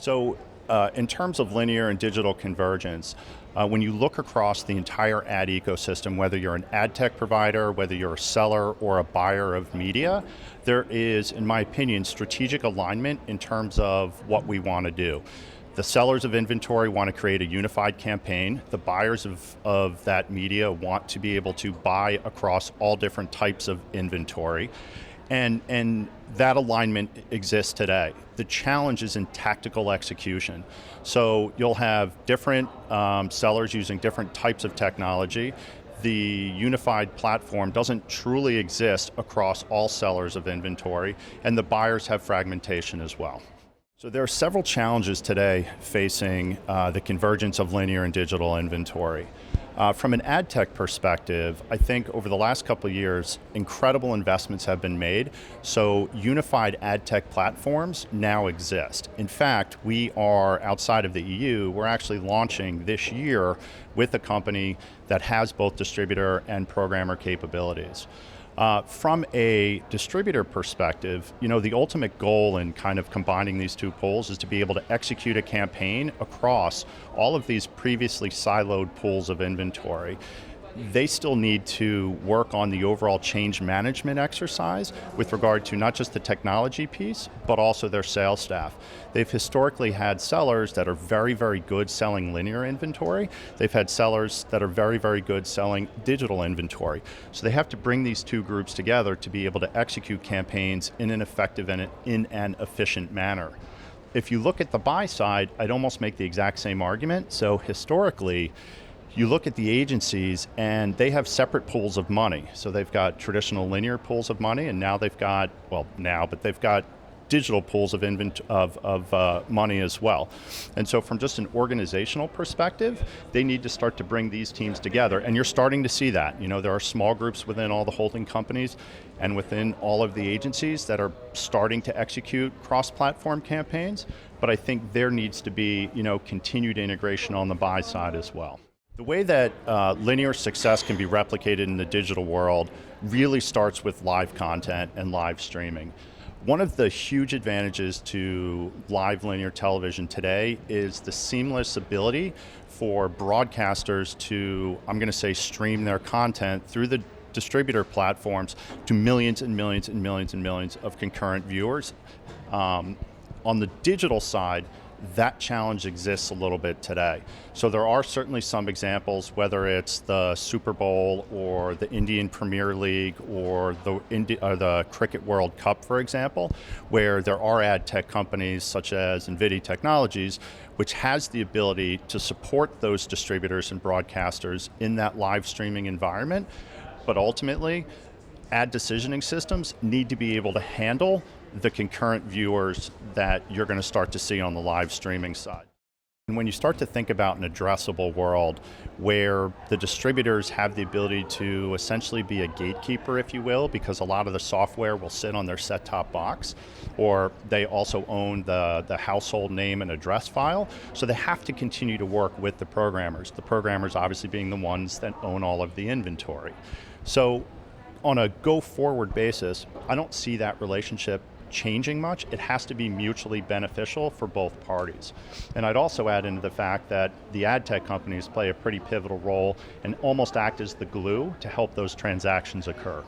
So in terms of linear and digital convergence, when you look across the entire ad ecosystem, whether you're an ad tech provider, whether you're a seller or a buyer of media, there is, in my opinion, strategic alignment in terms of what we want to do. The sellers of inventory want to create a unified campaign. The buyers of that media want to be able to buy across all different types of inventory. And that alignment exists today. The challenge is in tactical execution. So you'll have different sellers using different types of technology. The unified platform doesn't truly exist across all sellers of inventory, and the buyers have fragmentation as well. So there are several challenges today facing the convergence of linear and digital inventory. From an ad tech perspective, I think over the last couple of years, incredible investments have been made. So unified ad tech platforms now exist. In fact, we are outside of the EU, we're actually launching this year with a company that has both distributor and programmer capabilities. From a distributor perspective, the ultimate goal in kind of combining these two pools is to be able to execute a campaign across all of these previously siloed pools of inventory. They still need to work on the overall change management exercise with regard to not just the technology piece, but also their sales staff. They've historically had sellers that are very, very good selling linear inventory. They've had sellers that are very, very good selling digital inventory. So they have to bring these two groups together to be able to execute campaigns in an effective and in an efficient manner. If you look at the buy side, I'd almost make the exact same argument. So historically, you look at the agencies and they have separate pools of money. So they've got traditional linear pools of money, and now they've got, they've got digital pools of money as well. And so from just an organizational perspective, they need to start to bring these teams together, and you're starting to see that. There are small groups within all the holding companies and within all of the agencies that are starting to execute cross-platform campaigns, but I think there needs to be, continued integration on the buy side as well. The way that linear success can be replicated in the digital world really starts with live content and live streaming. One of the huge advantages to live linear television today is the seamless ability for broadcasters to, I'm going to say, stream their content through the distributor platforms to millions and millions and millions and millions of concurrent viewers. On the digital side, that challenge exists a little bit today. So there are certainly some examples, whether it's the Super Bowl or the Indian Premier League or the Cricket World Cup, for example, where there are ad tech companies such as INVIDI Technologies, which has the ability to support those distributors and broadcasters in that live streaming environment. But ultimately, ad decisioning systems need to be able to handle the concurrent viewers that you're going to start to see on the live streaming side. And when you start to think about an addressable world where the distributors have the ability to essentially be a gatekeeper, if you will, because a lot of the software will sit on their set-top box, or they also own the household name and address file, so they have to continue to work with the programmers obviously being the ones that own all of the inventory. So on a go-forward basis, I don't see that relationship changing much. It has to be mutually beneficial for both parties. And I'd also add into the fact that the ad tech companies play a pretty pivotal role and almost act as the glue to help those transactions occur.